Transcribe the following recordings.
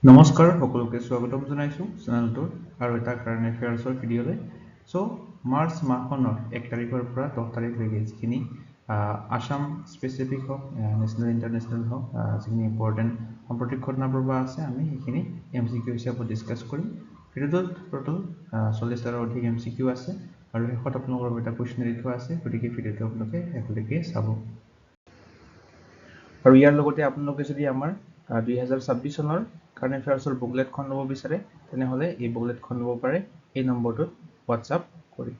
নমস্কাৰ সকলোকে স্বাগতম জনাইছো চেনেলটোৰ আৰু এটা কাৰেণ্ট এফেয়াৰ্সৰ ভিডিঅ'লৈ সো মাৰ্চ মাহখনৰ 1 তাৰিখৰ পৰা 10 তাৰিখলৈকে যিখিনি আসাম স্পেচিফিক হওক নেশ্যনেল ইণ্টাৰনেশ্যনেল হওক যিখিনি ইম্পৰ্টেণ্ট সাম্প্ৰতিক ঘটনা প্ৰবাহ আছে আমি সেইখিনি এমচিকিউ হিচাপত ডিছকাছ কৰিম ভিডিঅ'টোত টোটেল 40টাৰো অধিক এমচিকিউ আছে আৰু শেষত আপোনালোকৰ এটা কুৱেশ্যন দি থোৱা আছে গতিকে ভিডিঅ'টো আপোনালোকে শেষলৈকে চাব আৰু ইয়াৰ লগতে আপোনালোকে যদি আমাৰ 2026 চনৰ কাৰেণ্ট এফেয়াৰ্সৰ বুকলেটখন ল'ব বিচাৰে তেনেহ'লে এই বুকলেটখন ল'ব পাৰে এই নম্বৰটোত হোৱাটছআপ কৰি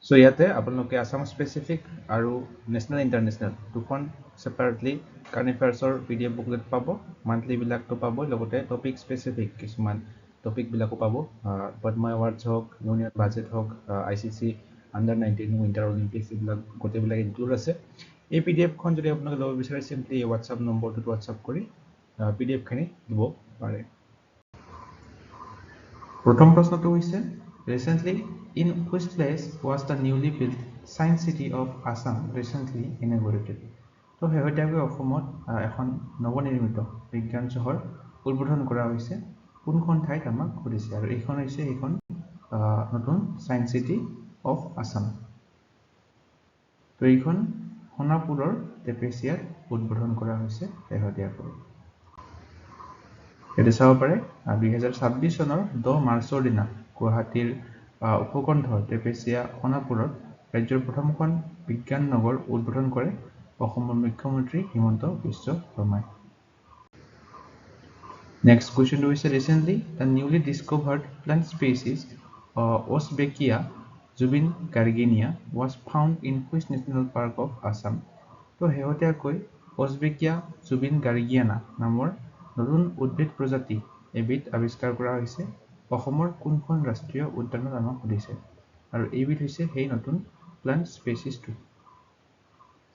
সো ইয়াতে আপোনালোকে আসাম স্পেচিফিক আৰু নেশ্যনেল ইণ্টাৰনেশ্যনেল দুখন সেপাৰেটলি কাৰেণ্ট এফেয়াৰ্সৰ পিডিএফ বুকলেট পাব মান্থলি বিলাকটো পাব লগতে টপিক স্পেচিফিক কিছুমান টপিক বিলাকো পাব পদ্ম এৱাৰ্ডছ হওক ইউনিয়ন বাজেট হওক আইচিসি আন্ডাৰ 19 উইন্টাৰ অলিম্পিক্স এইবিলাক গোটেইবিলাক ইনক্লুড আছে এই পিডিএফখন যদি আপোনালোকে ল'ব বিচাৰে সিম্পলি এই হোৱাটছআপ নম্বৰটোত হোৱাটছআপ কৰি পিডিএফখিনি দিব পাৰে প্ৰথম প্ৰশ্নটো হৈছে recently in which place was the newly built science city of Assam recently inaugurated তো শেহতীয়াকৈ অসমত এখন নৱনিৰ্মিত বিজ্ঞান চহৰ উদ্বোধন কৰা হৈছে কোনখন ঠাইত আমাক সুধিছে আৰু এইখন হৈছে এইখন নতুন সায়েন্স সিটি অফ আসাম তো এইখন সোণাপুৰৰ টেপেচিয়াত উদ্বোধন কৰা হৈছে শেহতীয়াকৈ এতে চাব পাৰে 2026 চনৰ 10 মাৰ্চৰ দিনা গুৱাহাটীৰ উপকণ্ঠ টেপেচিয়া সোণাপুৰত ৰাজ্যৰ প্ৰথমখন বিজ্ঞান নগৰ উদ্বোধন কৰে অসমৰ মুখ্যমন্ত্ৰী হিমন্ত বিশ্ব শৰ্মাই Next question is recently the newly discovered plant species Osbekia Zubin garginia was found in which national park of Assam? তো শেহতীয়াকৈ Osbekia Zubin gargiana নামৰ নতুন উদ্ভিদ প্ৰজাতি এবিধ আৱিষ্কাৰ কৰা হৈছে অসমৰ কোনখন ৰাষ্ট্ৰীয় উদ্যানত আমাক সুধিছে আৰু এইবিধ হৈছে সেই নতুন প্লান্ট স্পেচিছটো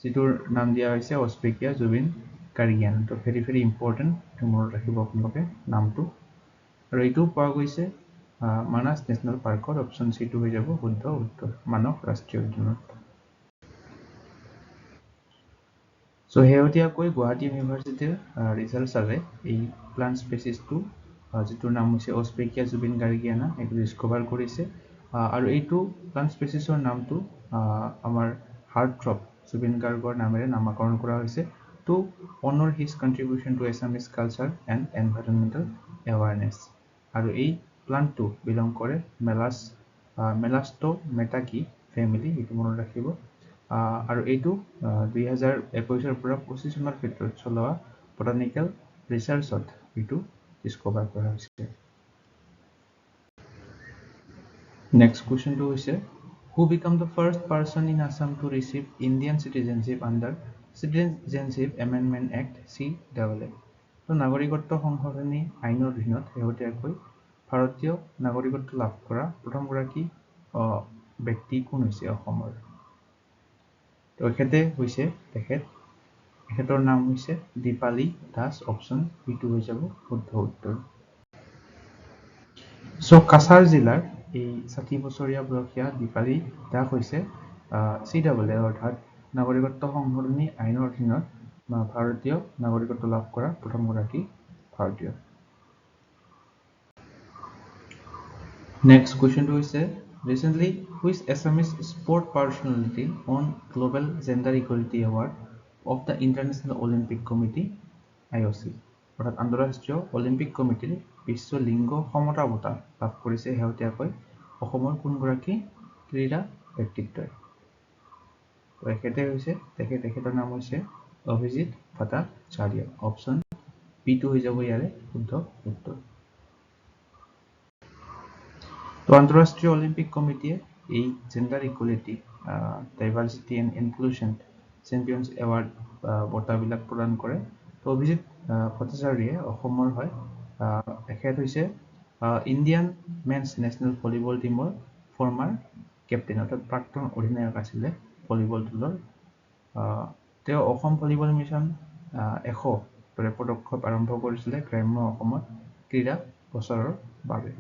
যিটোৰ নাম দিয়া হৈছে Osbekia Zubin gargiana তো very important মনত ৰাখিব আপোনালোকে নামটো আৰু এইটো পোৱা গৈছে মানাস নেশ্যনেল পাৰ্কৰ অপচন সি টো হৈ যাব শুদ্ধ উত্তৰ মানস ৰাষ্ট্ৰীয় উদ্যানত সো শেহতীয়াকৈ গুৱাহাটী ইউনিভাৰ্চিটিৰ ৰিচাৰ্চাৰে এই প্লান্ট স্পেচিছটো যিটোৰ নাম হৈছে Osbekia Zubin gargiana এইটো ডিস্কভাৰ কৰিছে আৰু এইটো প্লান্ট স্পেচিছৰ নামটো আমাৰ হাৰ্টথ্ৰব জুবিন গাৰ্গৰ নামেৰে নামকৰণ কৰা হৈছে to honor his contribution to Assamese culture and environmental awareness আৰু এই প্লান্টটো বিলং কৰে মেলাস্টোমেটাকি ফ্যামিলি এইটো মনত ৰাখিব আৰু এইটো 2021 পৰা 25 চনৰ ভিতৰত চলোৱা বটানিক্যাল ৰিচাৰ্চত এইটো ডিস্কভাৰ কৰা হৈছে Next question to is who became the first person in Assam to receive Indian citizenship under Citizenship Amendment Act CAA তো নাগৰিকত্ব সংশোধনী আইনৰ অধীনত শেহতীয়াকৈ ভাৰতীয় নাগৰিকত্ব লাভ কৰা প্ৰথমগৰাকী ব্যক্তি কোন হৈছে অসমৰ তো এখেতে হৈছে তেখেতৰ নাম হৈছে দীপালী দাস অপচন বি2 হৈ যাব শুদ্ধ উত্তৰ সো কাছাৰ জিলাৰ এই 60 বছৰীয়া বয়সীয়া দীপালী দাস হৈছে CAA অৰ্থাৎ নাগৰিকত্ব সংশোধনী আইনৰ অধীনত ভাৰতীয় নাগৰিকত্ব লাভ কৰা প্ৰথমগৰাকী ভাৰতীয় Next question to is recently which Assamese sport personality won Global Gender Equality Award of the International Olympic Committee IOC অৰ্থাৎ আন্তঃৰাষ্ট্ৰীয় অলিম্পিক কমিটিৰ বিশ্ব লিংগ সমতা বঁটা লাভ কৰিছে শেহতীয়াকৈ অসমৰ কোনগৰাকী ক্ৰীড়া ব্যক্তিত্বই তেখেতৰ নাম হৈছে অভিজিত ভট্টাচাৰ্য অপচন বি2 হৈ যাব ইয়াৰে শুদ্ধ উত্তৰ তো আন্তঃৰাষ্ট্ৰীয় অলিম্পিক কমিটিয়ে এই gender equality diversity and inclusion champions award বঁটাবিলাক প্ৰদান কৰে তো অভিজিত ভট্টাচাৰ্যই অসমৰ হয় এখেত হৈছে ইণ্ডিয়ান মেন্স নেশ্যনেল ভলিবল টিমৰ ফৰ্মাৰ কেপ্টেইন অৰ্থাৎ প্ৰাক্তন অধিনায়ক আছিলে ভলিবল দলৰ তেওঁ অসম ভলিবল মিছন 100 দৰে পদক্ষেপ আৰম্ভ কৰিছিলে গ্ৰাম্য অসমত ক্ৰীড়া প্ৰচাৰৰ বাবে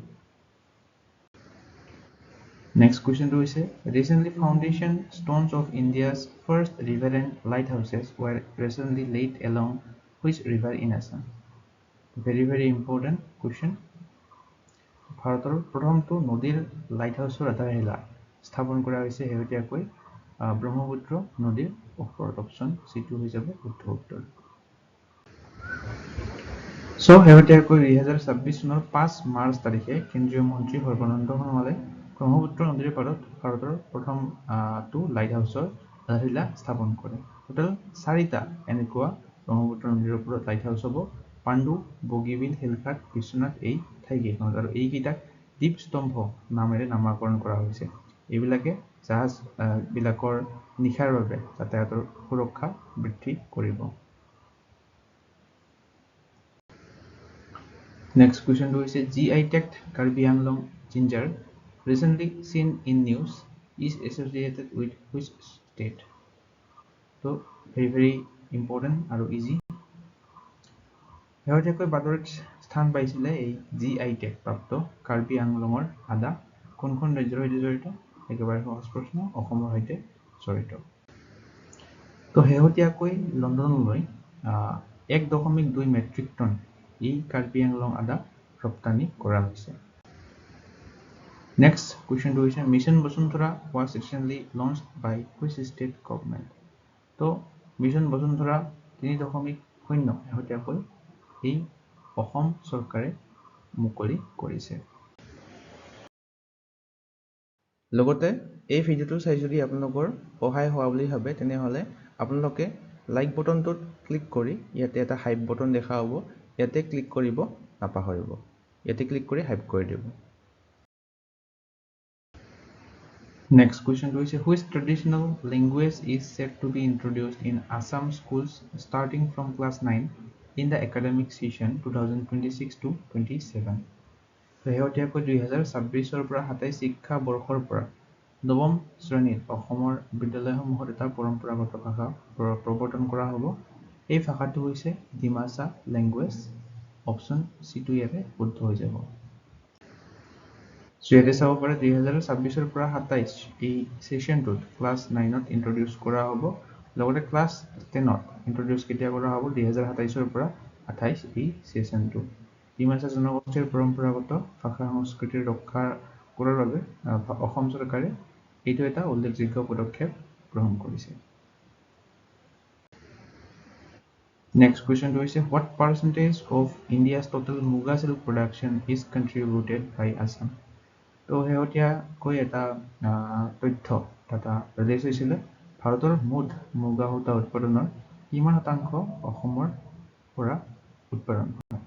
Next question to is recently foundation stones of India's first riverine lighthouses were recently laid along Which river in Assam? Very important question. ভাৰতৰ প্ৰথমটো নদীৰ লাইট হাউচৰ আধাৰশিলা স্থাপন কৰা হৈছে শেহতীয়াকৈ ব্ৰহ্মপুত্ৰ নদীৰ ওপৰত। অপশ্যন C2 হৈ যাব শুদ্ধ উত্তৰ। শেহতীয়াকৈ 2026 চনৰ 5 মাৰ্চ তাৰিখে কেন্দ্ৰীয় মন্ত্ৰী সৰ্বানন্দ সোণোৱালে ব্ৰহ্মপুত্ৰ নদীৰ পাৰত ভাৰতৰ প্ৰথমটো লাইট হাউচৰ আধাৰশিলা স্থাপন কৰে। টোটেল 4টা এনেকুৱা ব্ৰহ্মপুত্ৰ নদীৰ ওপৰত লাইট হাউচ হ'ব। পাণ্ডু, বগীবিল, শিলঘাট, বিশ্বনাথ এই ঠাইকেইখনত, আৰু এইকেইটাক দ্বীপস্তম্ভ নামেৰে নামাকৰণ কৰা হৈছে। এইবিলাকে জাহাজ বিলাকৰ নিশাৰ বাবে যাতায়াতৰ সুৰক্ষা বৃদ্ধি কৰিব। Next question is GI tagged Karbi Anglong ginger recently seen in news is associated with which state? So very important and easy. শেহতীয়াকৈ বাতৰিত স্থান পাইছিলে এই GI tag প্ৰাপ্ত কাৰ্বি আংলঙৰ আদা কোনখন ৰাজ্যৰ সৈতে জড়িত? একেবাৰে সহজ প্ৰশ্ন, অসমৰ সৈতে জড়িত। তো শেহতীয়াকৈ লণ্ডনলৈ 1.2 মেট্ৰিক টন এই কাৰ্বি আংলং আদা ৰপ্তানি কৰা হৈছে। Next question is Mission Basundhara was recently launched by which state government? তো Mission Basundhara 3.0 শেহতীয়াকৈ এই অসম চৰকাৰে মুকলি কৰিছে। লগতে এই ভিডিঅ'টো চাই যদি আপোনালোকৰ সহায় হোৱা বুলি ভাবে তেনেহলে আপোনালোকে লাইক বটনটোত ক্লিক কৰি ইয়াতে এটা হাইপ বটন দেখা হ'ব, ইয়াতে ক্লিক কৰিব নাপাহৰিব। ইয়াতে ক্লিক কৰি হাইপ কৰি দিব। Next question is which traditional language is said to be introduced in Assam schools starting from class 9 in the academic session 2026-27? শেহতীয়াকৈ 2026 পৰা 27 শিক্ষা বৰ্ষৰ পৰা নৱম শ্ৰেণীত অসমৰ বিদ্যালয়সমূহত এটা পৰম্পৰাগত ভাষা প্ৰৱৰ্তন কৰা হ'ব। এই ভাষাটো হৈছে ডিমাছা লেংগুৱেজ। অপশ্যন C2 ইয়াতে শুদ্ধ হৈ যাব। ইয়াতে চাব পাৰে 2026 পৰা 27 এই সেশনটোত ক্লাছ 9ত ইন্ট্ৰোডিউস কৰা হ'ব। লগতে ক্লাছ 10ত ইন্ট্ৰোডিউস কেতিয়া কৰা হ'ব? 2027 পৰা 28 এই সেশনটো। ডিমাছা জনগোষ্ঠীৰ পৰম্পৰাগত ভাষা সংস্কৃতিৰ ৰক্ষা কৰাৰ বাবে অসম চৰকাৰে এইটো এটা উল্লেখযোগ্য পদক্ষেপ গ্ৰহণ কৰিছে। Next question is what percentage of India's total muga silk production is contributed by Assam? তো শেহতীয়াকৈ এটা তথ্য এটা ৰিলিজ হৈছিলে ভাৰতৰ মুঠ মুগা সূতা উৎপাদনৰ কিমান শতাংশ অসমৰ পৰা উৎপাদন হয়?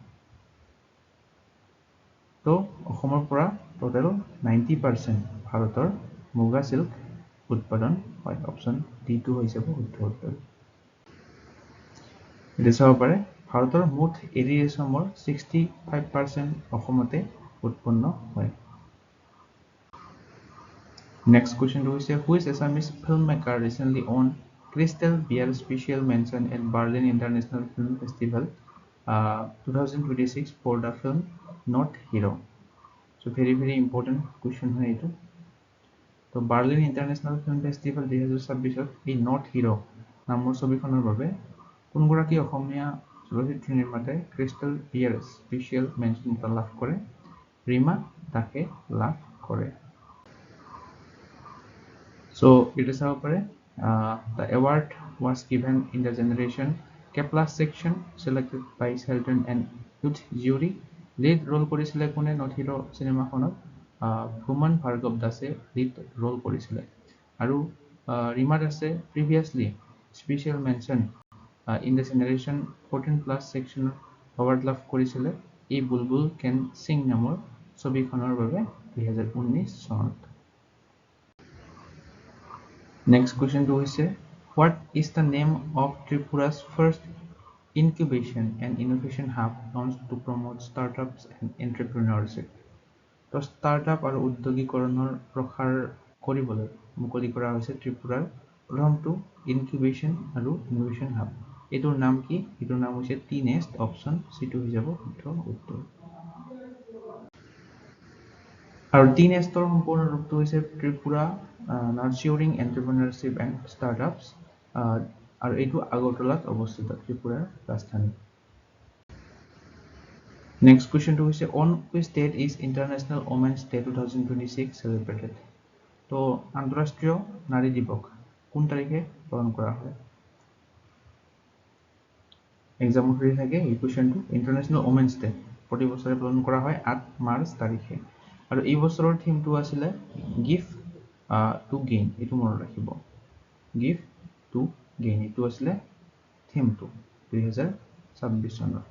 তো অসমৰ পৰা টোটেল 90% ভাৰতৰ মুগা সিল্ক উৎপাদন হয়। অপশ্যন D2 হৈ যাব শুদ্ধ উত্তৰ। এতিয়া চাব পাৰে ভাৰতৰ মুঠ এৰী ৰেচমৰ 65% অসমতে উৎপন্ন হয়। Next question is which Assamese filmmaker recently won Crystal Beer Special Mention at Berlin International Film Festival 2026 for the film Not Hero? So very important question হয় এইটো। তো বাৰ্লিন ইন্টাৰনেশ্যনেল ফিল্ম ফেষ্টিভেল 2026 এই নট হিৰো নামৰ ছবিখনৰ বাবে কোনগৰাকী অসমীয়া চলচ্চিত্ৰ নিৰ্মাতাই crystal বিয়াৰ special mention লাভ কৰে? ৰীমা দাসে লাভ কৰে। So it is our the award was given in the generation Kepler section selected by Sheldon and Youth jury. Lead role কৰিছিলে কোনে নট হিৰো সিনেমাখনত? ভুমন ভাৰ্গৱ দাসে লিড ৰোল কৰিছিলে। আৰু ৰীমা দাসে previously special mention in the generation 14+ সেকশ্যনত award লাভ কৰিছিলে এই বুলবুল কেন সিং নামৰ ছবিখনৰ বাবে 2019 চনত। Next question is what is the name of Tripura's first incubation and innovation hub launched to promote startups and entrepreneurship? তো startup আৰু উদ্যোগীকৰণৰ প্ৰসাৰ কৰিবলৈ মুকলি কৰা হৈছে ত্ৰিপুৰাৰ প্ৰথমটো ইনকিউবেশন আৰু ইনোভেশন হাব। এইটোৰ নাম কি? এইটোৰ নাম হৈছে টি-নেষ্ট। অপশ্যন C2 হৈ যাব শুদ্ধ উত্তৰ। আৰু টি-নেষ্টৰ সম্পূৰ্ণ ৰূপটো হৈছে Tripura nurturing entrepreneurship and startups আৰু এইটো আগৰতলাত অৱস্থিত ত্ৰিপুৰাৰ ৰাজধানী নেক্সট কোৱেশ্চনটো হৈছে on which date is international women's day 2026 celebrated তো আন্তঃৰাষ্ট্ৰীয় নাৰী দিৱস কোন তাৰিখে পালন কৰা হয় এক্সামত সুধি থাকে এই কোৱেশ্চনটো ইন্টাৰনেশ্যনেল ওমেন্স ডে প্ৰতি বছৰে পালন কৰা হয় 8 মাৰ্চ তাৰিখে আৰু এই বছৰৰ থিমটো আছিলে গিভ টু গেইন এইটো মনত ৰাখিব গিভ টু গেইন এইটো আছিলে থিমটো 2026 চনৰ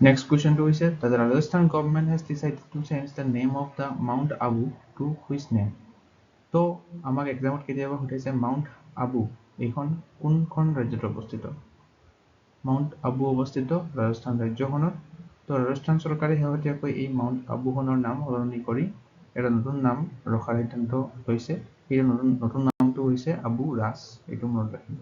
Next question to is that the Rajasthan government has decided to change the name of the Mount Abu to which name? তো আমাক এক্সামত কেতিয়াবা সুধিছে মাউণ্ট আবু এইখন কোনখন ৰাজ্যত অৱস্থিত মাউণ্ট আবু অৱস্থিত ৰাজস্থান ৰাজ্যখনত তো ৰাজস্থান চৰকাৰে শেহতীয়াকৈ এই মাউণ্ট আবুখনৰ নাম সলনি কৰি এটা নতুন নাম ৰখাৰ সিদ্ধান্ত লৈছে এই নতুন নামটো হৈছে আবু ৰাজ এইটো মনত ৰাখিব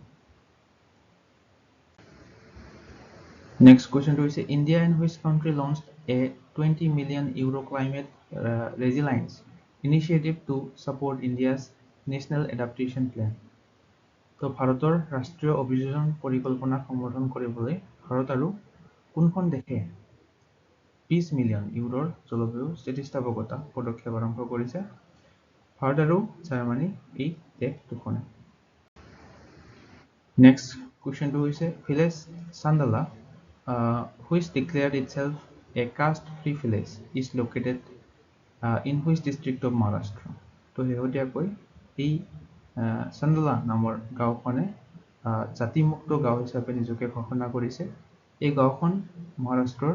Next question to is India and which country launched a 20 million euro climate resilience initiative to support India's national adaptation plan. তো ভাৰতৰ ৰাষ্ট্ৰীয় অভিযোজন পৰিকল্পনা সমৰ্থন কৰিবলৈ ভাৰত আৰু কোনখন দেশে 20 মিলিয়ন ইউৰোৰ জলবায়ু স্থিতিস্থাপকতা পদক্ষেপ আৰম্ভ কৰিছে ভাৰত আৰু জাৰ্মানী এই দেশ দুখনে Next question to is village Sandala which declared itself a caste-free village is located in which district of Maharashtra. তো শেহতীয়াকৈ এই Sandala নামৰ গাঁওখনে জাতিমুক্ত গাঁও হিচাপে নিজকে ঘোষণা কৰিছে এই গাঁওখন মহাৰাষ্ট্ৰৰ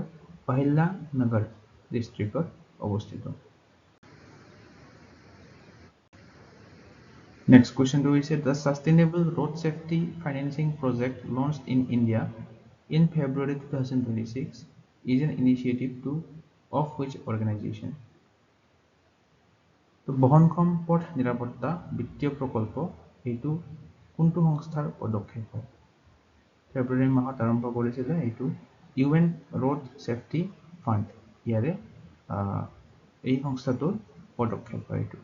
অহিল্যানগৰ ডিষ্ট্ৰিক্টত অৱস্থিত Next question to is the Sustainable Road Safety Financing Project launched in India in February 2026 is an initiative of which organization? তো বহনক্ষম পথ নিৰাপত্তা বিত্তীয় প্ৰকল্প এইটো কোনটো সংস্থাৰ পদক্ষেপ হয় ফেব্ৰুৱাৰী মাহত আৰম্ভ কৰিছিল এইটো UN Road Safety Fund ইয়াৰে এই সংস্থাটোৰ পদক্ষেপ হয় এইটো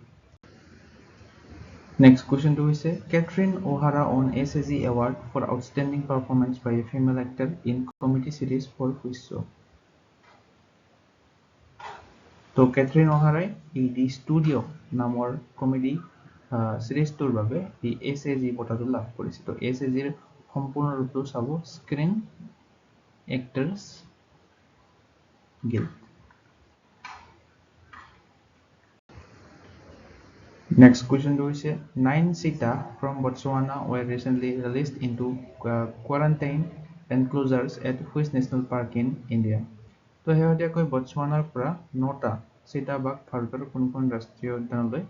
Next question to is Catherine O'Hara won SAG Award for Outstanding Performance by a Female Actor in Comedy Series for which show? তো Catherine O'Hara এই The Studio নামৰ কমেডি সিৰিজটোৰ বাবে এই SAG বঁটাটো লাভ কৰিছে তো SAG ৰ সম্পূৰ্ণ ৰূপটো চাব screen actors guild Next question to is 9 cheetah from Botswana were recently released into quarantine enclosures at which national park in India. তো শেহতীয়াকৈ বটছৱানাৰ পৰা 9টা চিতা বাঘ ভাৰতৰ কোনখন ৰাষ্ট্ৰীয় উদ্যানলৈ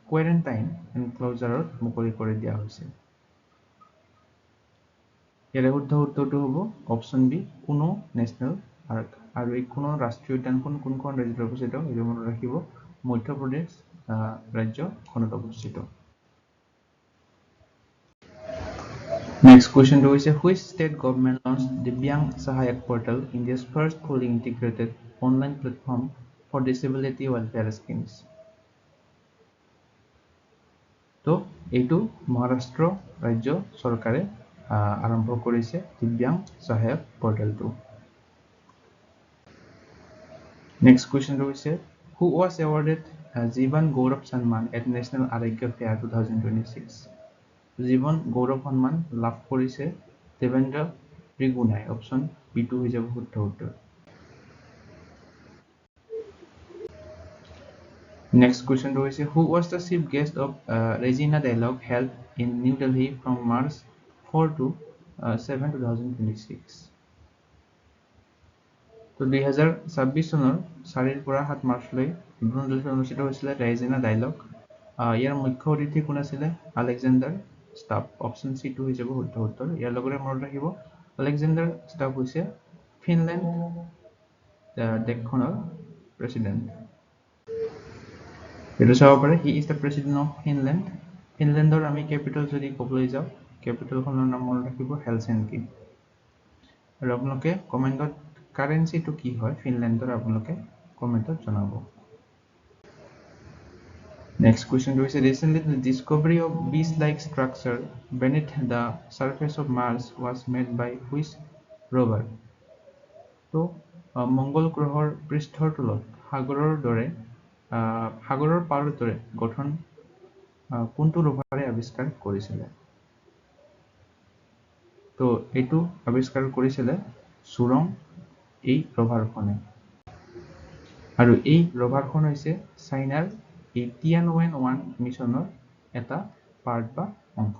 কোৱাৰেণ্টাইন এনক্লজাৰত মুকলি কৰি দিয়া হৈছে ইয়াৰে শুদ্ধ উত্তৰটো হ'ব অপশ্যন বি কুনো নেশ্যনেল পাৰ্ক আৰু এই কুনো ৰাষ্ট্ৰীয় উদ্যানখন কোনখন ৰাজ্যত অৱস্থিত এইটো মনত ৰাখিব মধ্যপ্ৰদেশ ৰাজ্যখনত অৱস্থিত Next question to is which state government launched Divyang Sahayak Portal, India's first fully integrated online platform for disability welfare schemes. তো এইটো মহাৰাষ্ট্ৰ ৰাজ্য চৰকাৰে আৰম্ভ কৰিছে দিব্যাং সহায়ক পৰ্টেলটো Next question to is who was awarded Jivan Gaurav Samman at National Arogya Fair 2026 জীৱন গৌৰৱ সন্মান লাভ কৰিছে দেবেন্দ্ৰ ত্ৰিগুণাই অপশ্যন বি2 হৈ যাব শুদ্ধ উত্তৰ Next question to is who was the chief guest of Regina Dialogue held in New Delhi from March 4 to 7 2026 তো 2026 চনৰ 4 পৰা 7 মাৰ্চলৈ নতুন দিল্লীত অনুষ্ঠিত হৈছিল ৰেজিনা ডায়লগ ইয়াৰ মুখ্য অতিথি কোন আছিল আলেকজেণ্ডাৰ ষ্টাফ অপশ্যন সি2 হৈ যাব শুদ্ধ উত্তৰ ইয়াৰ লগতে মনত ৰাখিব আলেকজেণ্ডাৰ ষ্টাফ হৈছে ফিনলেণ্ড দেশখনৰ প্ৰেসিডেন্ট এটো চাব পাৰে he is the president of Finland ফিনলেণ্ডৰ আমি ক্যাপিটাল যদি ক'বলৈ যাও ক্যাপিটালখনৰ নাম মনত ৰাখিব হেলচিংকি আৰু আপোনালোকে কমেন্টত কাৰেন্সিটো কি হয় ফিনলেণ্ডৰ আপোনালোকে কমেন্টত জনাব Next question is recently the discovery of bees-like structure beneath the surface of Mars was made by which rover? তো মঙ্গল গ্ৰহৰ পৃষ্ঠৰ তলত সাগৰৰ পাৰৰ দৰে গঠন কোনটো ৰোভাৰে আৱিষ্কাৰ কৰিছিলে? তো এইটো আৱিষ্কাৰ কৰিছিলে চুৰং এই ৰভাৰখনে। আৰু এই ৰভাৰখন হৈছে চাইনাৰ Tianwen-1 মিছনৰ এটা পাৰ্ট বা অংশ।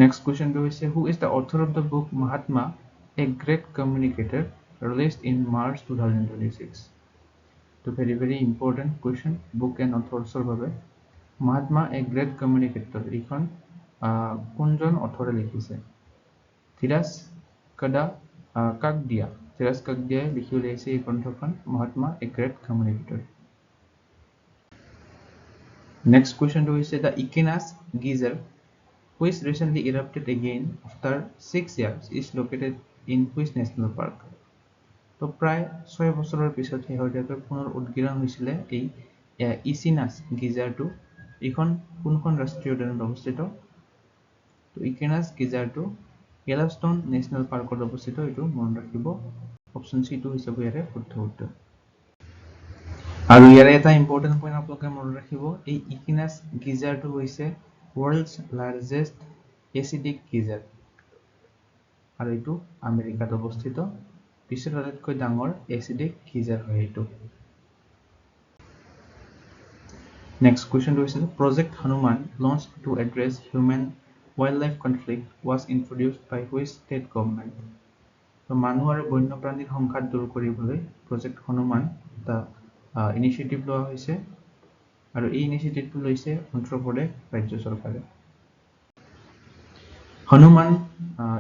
Next question is who is the author of the book Mahatma, a Great Communicator, released in March 2026? So very important question, book and authors বাবে Mahatma, a Great Communicator এইখন কোনজন অথৰে লিখিছে? ধীৰাজ কাকডিয়া লিখি উলিয়াইছে এই গ্ৰন্থখন Mahatma, a Great Communicator. Next question is the Equinas geyser, which recently erupted again after 6 years, is located in which national park? তো প্ৰায় 6 বছৰৰ পিছত শেহতীয়াকৈ পুনৰ উদ্গীৰণ হৈছিলে এই ইচিনাছ গিজাৰটো। এইখন কোনখন ৰাষ্ট্ৰীয় উদ্যানত অৱস্থিত? তো ইকিনাছ গিজাৰটো য়েলোষ্টন নেশ্যনেল পাৰ্কত অৱস্থিত। এইটো মনত ৰাখিব, অপশ্যন চি টো হিচাপ ইয়াৰে শুদ্ধ উত্তৰ। আৰু ইয়াৰে এটা ইম্পৰ্টেণ্ট পইণ্ট আপোনালোকে মনত ৰাখিব, এই ইকিনাছ গিজাৰটো হৈছে ৱৰ্ল্ডছ লাৰ্জেষ্ট এচিডিক গিজাৰ আৰু এইটো আমেৰিকাত অৱস্থিত। বিশ্বৰ আটাইতকৈ ডাঙৰ এচিডিক গিজাৰ হয় এইটো। Next question is Project Hanuman, launched to address human-wildlife conflict, was introduced by which state government? So মানুহ আৰু বন্যপ্ৰাণীৰ সংঘাত দূৰ কৰিবলৈ প্ৰজেক্ট হনুমান এটা ইনিচিয়েটিভ লোৱা হৈছে আৰু এই ইনিচিয়েটিভটো লৈছে অন্ধ্ৰ প্ৰদেশ ৰাজ্য চৰকাৰে। হনুমান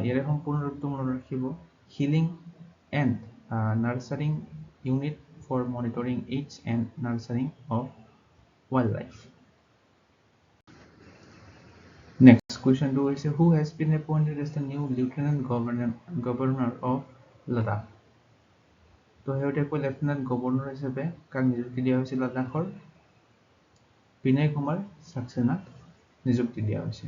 ইয়াৰে সম্পূৰ্ণ ৰূপটো মনত ৰাখিব, healing and nurturing unit for monitoring aids and nurturing of wildlife. Next question is who has been appointed as the new Lieutenant Governor of Ladakh? তো শেহতীয়াকৈ লেফটেনেণ্ট গভৰ্ণৰ হিচাপে কাক নিযুক্তি দিয়া হৈছে লাডাখৰ? বিনয় কুমাৰ সাক্সেনাক নিযুক্তি দিয়া হৈছে।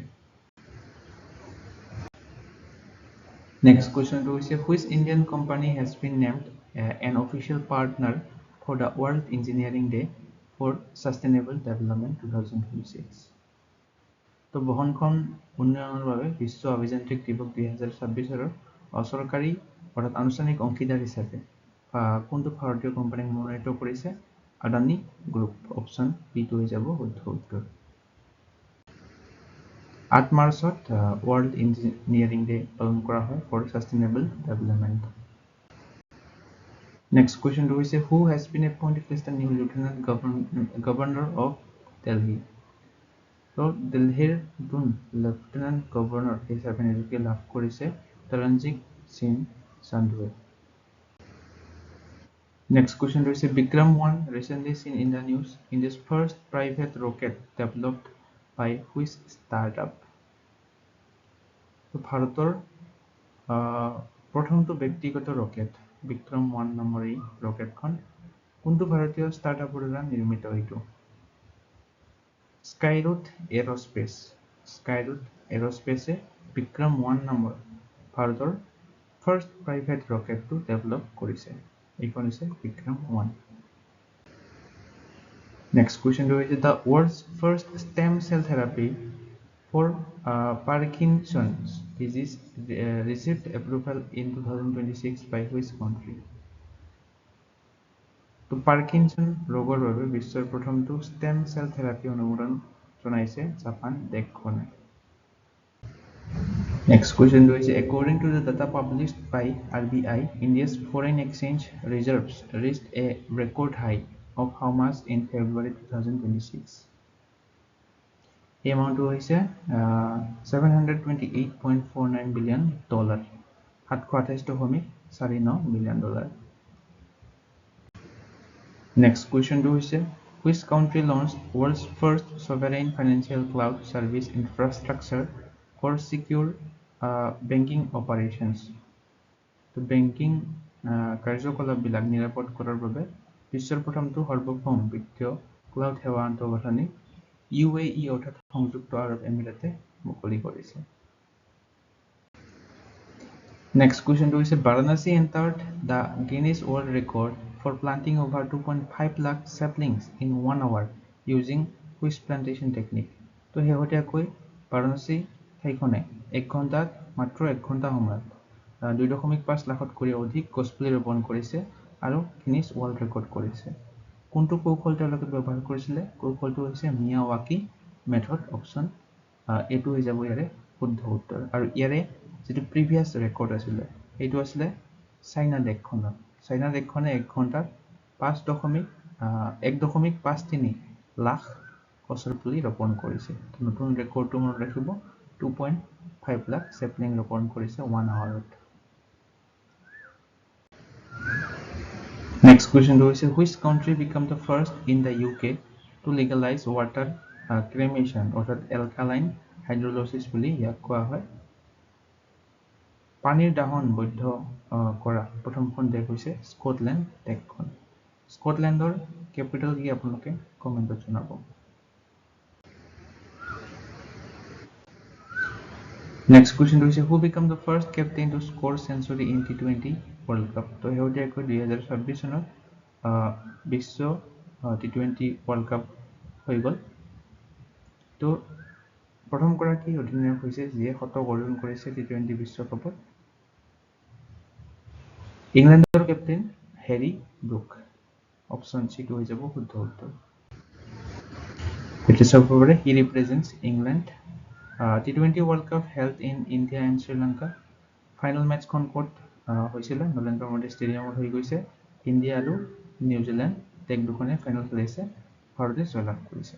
Next question is which Indian company has been named an official partner for the World Engineering Day for Sustainable Development 2026? তো বহনক্ষম উন্নয়নৰ বাবে বিশ্ব অভিযান্ত্ৰিক দিৱস 2026 অচৰকাৰী অৰ্থাৎ আনুষ্ঠানিক অংশীদাৰ হিচাপে কোনটো ভাৰতীয় কোম্পানীক মনোনীত কৰিছে? আদানী গ্ৰুপ, অপশ্যন বি টো হৈ যাব শুদ্ধ উত্তৰ। 8 মাৰ্চত ৱৰ্ল্ড ইঞ্জিনিয়াৰিং ডে পালন কৰা হয় for sustainable development. Next question is who has been appointed as the new Lieutenant Governor of Delhi? তো দিল্লীৰ নতুন লেফটেনেণ্ট গভৰ্ণৰ হিচাপে নিযুক্তি লাভ কৰিছে Taranjit Singh সান্ধুৱে। Next question is Vikram-1 recently seen in the news India's first private rocket developed by which startup? তো ভাৰতৰ প্ৰথমটো ব্যক্তিগত ৰকেট বিক্ৰম-1 নামৰ এই ৰকেটখন কোনটো ভাৰতীয় ষ্টাৰ্টআপৰ দ্বাৰা নিৰ্মিত? এইটো স্কাইৰুট এৰোস্পেচে বিক্ৰম-1 নামৰ ভাৰতৰ ফাৰ্ষ্ট প্ৰাইভেট ৰকেটটো ডেভেলপ কৰিছে। এইখন হৈছে বিক্ৰম-1। Next question is the world's first stem cell therapy for Parkinson's disease received approval in 2026 by which country? তো পাৰ্কিনছন ৰোগৰ বাবে বিশ্বৰ প্ৰথমটো ষ্টেম চেল থেৰাপি অনুমোদন জনাইছে জাপান দেশখনে। Next question is according to the data published by RBI, India's foreign exchange reserves reached a record high of how much in February 2026? এই এমাউণ্টটো হৈছে $728.49 billion, $728.49 billion। Next question is which country launched world's first sovereign financial cloud service infrastructure for secure banking operations? তো banking কাৰ্যকলাপবিলাক নিৰাপদ কৰাৰ বাবে বিশ্বৰ প্ৰথমটো সাৰ্বভৌম বিত্তীয় ক্লাউড সেৱা আন্তঃগাঁথনি UAE অৰ্থাৎ সংযুক্ত আৰব এমিৰেটে মুকলি কৰিছে। Next question is Varanasi entered the Guinness World Record for planting over 2.5 lakh saplings in 1 hour using which plantation technique? তো শেহতীয়াকৈ বাৰাণসী ঠাইখনে 1 ঘণ্টাত মাত্ৰ 1 ঘণ্টা সময়ত 2.5 লাখতকৈ অধিক গছপুলি ৰোপণ কৰিছে আৰু গিনিছ ৱৰ্ল্ড ৰেকৰ্ড কৰিছে। কোনটো কৌশল তেওঁলোকে ব্যৱহাৰ কৰিছিলে? কৌশলটো হৈছে মিয়াৱাকি মেথড। অপচন এটো হৈ যাব ইয়াৰে শুদ্ধ উত্তৰ। আৰু ইয়াৰে যেটো প্ৰিভিয়াস ৰেকৰ্ড আছিলে এইটো আছিলে চাইনা দেশখনৰ। চাইনা দেশখনে 1 ঘণ্টাত 1.53 লাখ গছৰ পুলি ৰোপণ কৰিছে। নতুন ৰেকৰ্ডটো মনত ৰাখিব 2.5 লাখ চেপলিং ৰোপণ কৰিছে 1 আৱাৰত। Next question is which country became the first in the UK to legalize water cremation অর্থাৎ alkaline hydrolysis বুলি ইয়াক কোৱা হয়। পানীৰ দাহন বৈধ কৰা প্ৰথমখন দেশ হৈছে স্কটলেণ্ড দেশখন। স্কটলেণ্ডৰ কেপিটেল কি আপোনালোকে কমেন্টত জনাব। Next question is who became the first captain to score century in T20 World Cup? তো শেহতীয়াকৈ 2026 চনত বিশ্ব T20 World Cup হৈ গ'ল। তো প্ৰথম গৰাকী অধিনায়ক হৈছে যিয়ে শতক অৰ্জন কৰিছে T20 বিশ্বকাপত। ইংলেণ্ডৰ কেপ্টেইন হেৰি ব্ৰুক। অপচন সি টো হৈ যাব শুদ্ধ উত্তৰ। ব্ৰিটিছৰ পৰা he represents England. T20 World Cup held in India and Sri Lanka. Final match খন ক'ত হৈছিল? নৰেন্দ্ৰ মোদী ষ্টেডিয়ামত হৈ গৈছে। ইণ্ডিয়া আৰু নিউজিলেণ্ড দেশ দুখনে ফাইনেল খেলিছে। ভাৰতে জয়লাভ কৰিছে।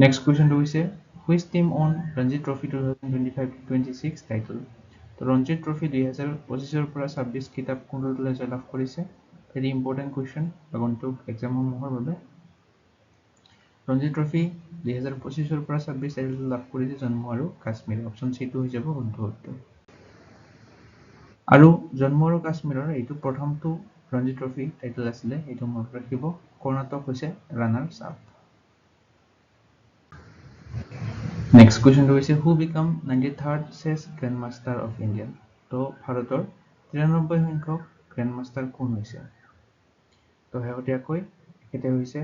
Next question হৈছে which team won Ranji Trophy 2025-26 title? তো ৰঞ্জি ট্ৰফি 2025 পৰা 26 কিতাপ কোন দলে জয়লাভ কৰিছে? ভেৰি ইম্পৰ্টেন্ট কুৱেশ্যন আগন্তুক এক্সামসমূহৰ বাবে। ৰঞ্জি ট্ৰফি 2025 পৰা 26 টাইটেল লাভ কৰিছে জম্মু আৰু কাশ্মীৰ। অপচন সি টো হৈ যাব শুদ্ধ উত্তৰ। আৰু জম্মু আৰু কাশ্মীৰৰ এইটো প্ৰথমটো ৰঞ্জি ট্ৰফি টাইটেল আছিলে, এইটো মনত ৰাখিব। কৰ্ণাটক হৈছে runners up. Next question is who became 93rd chess grandmaster of India? তো ভাৰতৰ 93 সংখ্যক গ্ৰ্যান্ডমাষ্টাৰ কোন হৈছে? তো শেহতীয়াকৈ এখেতে হৈছে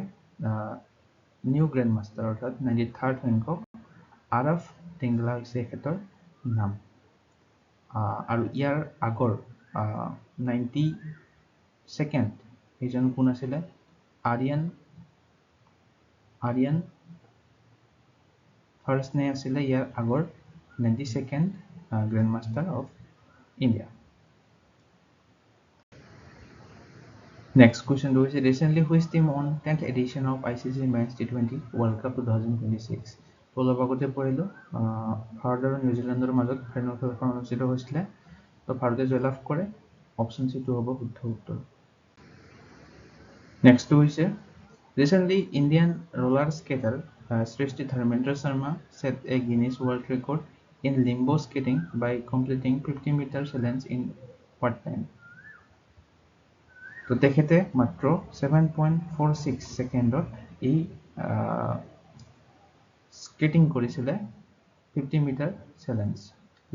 নিউ গ্ৰ্যান্ডমাষ্টাৰ অৰ্থাৎ 93rd সংখ্যক আৰফ টিংগলা হৈছে এখেতৰ নাম। আৰু ইয়াৰ আগৰ 92nd এইজন কোন আছিলে? আৰিয়ান ফাৰ্ষ্ট নে আছিলে ইয়াৰ আগৰ 92nd grandmaster of India. Next question is recently which team won 10th edition of ICC Men's T20 World Cup 2026? তো অলপ আগতে পঢ়িলো ভাৰত আৰু নিউজিলেণ্ডৰ মাজত ফাইনেল খেলখন অনুষ্ঠিত হৈছিলে। তো ভাৰতে জয়লাভ কৰে। অপচন সি টো হ'ব শুদ্ধ উত্তৰ। নেক্সট হৈছে recently Indian roller skater Srishti Dharmendra Sharma set a Guinness World Record in limbo skating by completing 50-meter challenge in what time? তো তেখেতে মাত্ৰ 7.46 সেকেন্ডত এই স্কেটিং কৰিছিলে 50 মিটাৰ চ্যালেঞ্জ।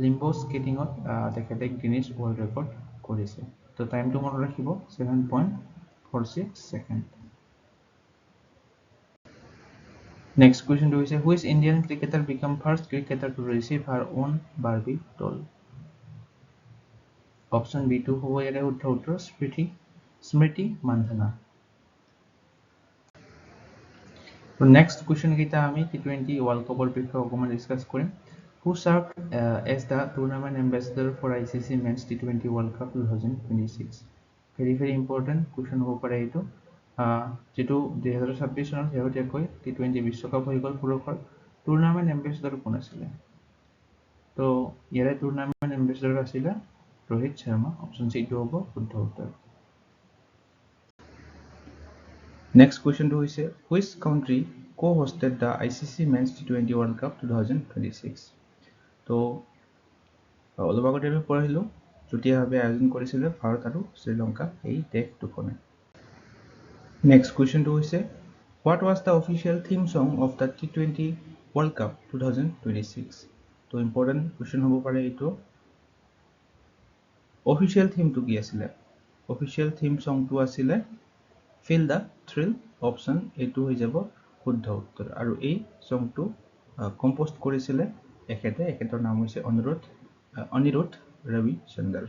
লিম্বো স্কেটিংত তেখেতে গিনিছ ৱৰ্ল্ড ৰেকৰ্ড কৰিছে। তো টাইমটো মনত ৰাখিব 7.46 second. Next question is which Indian cricketer became first cricketer to receive her own Barbie doll? Option B2 হ'ব ইয়াৰে শুদ্ধ উত্তৰ স্মৃতি মান্ধানা। Next question কেইটা আমি T20 World Cupৰ বিষয়ে অকমান ডিসকাস কৰিম। Who served as the tournament ambassador for ICC Men's T20 World Cup 2026? Very important question হ'ব পাৰে এইটো। যেটো 2026 চনত শেহতীয়াকৈ T20 বিশ্বকাপ হৈ গ'ল পুৰুষৰ। টুৰ্নামেন্ট এম্বেছাডৰ কোন আছিলে? তো ইয়াৰে টুৰ্নামেন্ট এম্বেছাডৰ আছিলে ৰোহিত শৰ্মা। অপচন সি টো হ'ব শুদ্ধ উত্তৰ। Next question to is which country co-hosted the ICC Men's T20 World Cup 2026? তো অলপ আগতে আমি পঢ়িলো যুটীয়াভাৱে আয়োজন কৰিছিলে ভাৰত আৰু শ্ৰীলংকা এই দেশ দুখনে। Next question to is what was the official theme song of the T20 World Cup 2026? So important question hobo pare eto. Official theme to ki asile? Official theme song to asile Feel the Thrill option eto hoi jabo শুদ্ধ উত্তৰ আৰু এই song to composed কৰিছিলে এখেতৰ নাম হৈছে Aniruddha Ravichandra.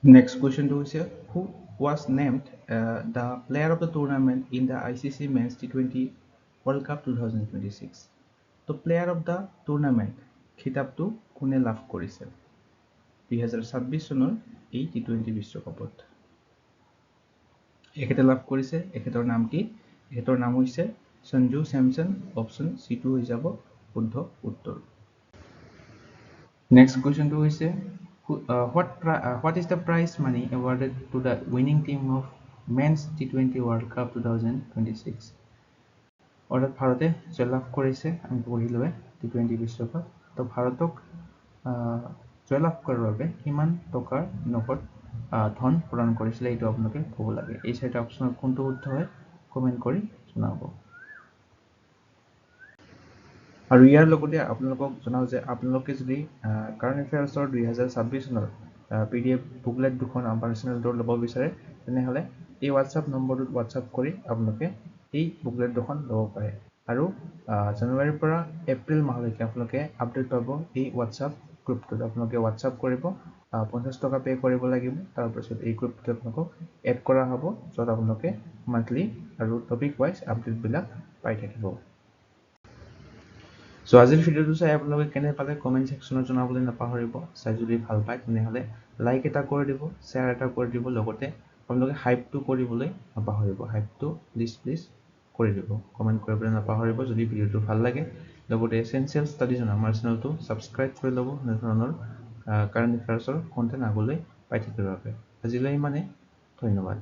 Next question to is who was named the player of the tournament in the ICC Men's T20 World Cup 2026? So player of the tournament খিতাপটো কোনে লাভ কৰিছে 2026 চনৰ এই T20 বিশ্বকাপত এখেতে লাভ কৰিছে এখেতৰ নাম কি এখেতৰ নাম হৈছে সঞ্জু স্যামসন অপশন C2 হৈ যাব শুদ্ধ উত্তৰ। Next question to is what is the prize money awarded to the winning team of Men's T20 World Cup 2026? অৰ্থাৎ ভাৰতে জয়লাভ কৰিছে আমি পঢ়িলোৱে T20 বিশ্বকাপ তো ভাৰতক জয়লাভ কৰাৰ বাবে কিমান টকাৰ নগদ ধন প্ৰদান কৰিছিল এইটো আপোনালোকে ক'ব লাগে এই চাৰিটা অপচনৰ কোনটো শুদ্ধ হয় কমেন্ট কৰি জনাব আৰু ইয়াৰ লগতে আপোনালোকক জনাও যে আপোনালোকে যদি কাৰেণ্ট এফেয়াৰ্ছৰ 2026 চনৰ PDF বুকলেট দুখন আমাৰ চেনেলটোৰ ল'ব বিচাৰে তেনেহলে এই WhatsApp নম্বৰটোত WhatsApp কৰি আপোনালোকে এই বুকলেট দুখন ল'ব পাৰে আৰু জানুৱাৰীৰ পৰা এপ্ৰিল মাহলৈকে আপোনালোকে আপডেট পাব এই WhatsApp গ্ৰুপটোত আপোনালোকে WhatsApp কৰিব 50 টকা পে কৰিব লাগিব তাৰ পিছত এই গ্ৰুপটোত আপোনালোকক এড কৰা হ'ব যত আপোনালোকে মান্থলি আৰু টপিক ওয়াইজ আপডেট বিলাক পাই থাকিব সো আজিৰ ভিডিওটো চাই আপোনালোকে কেনে পালে কমেন্ট সেকশনত জনাবলৈ নাপাহৰিব চাই যদি ভাল পায় তেনেহলে লাইক এটা কৰি দিব শেয়াৰ এটা কৰি দিব লগতে আপোনালোকে হাইপটো কৰিবলৈ নাপাহৰিব হাইপটো প্লিজ কৰি দিব কমেন্ট কৰিবলৈ নাপাহৰিব যদি ভিডিওটো ভাল লাগে লগতে এসেনশিয়াল ষ্টাডিজ আমাৰ চেনেলটো সাবস্ক্ৰাইব কৰি ল'ব ধৰণৰ কাৰেণ্ট এফেয়াৰ্ছৰ কন্টেন্ট আগলৈ পাই থাকিবৰ বাবে আজিলৈ মানে ধন্যবাদ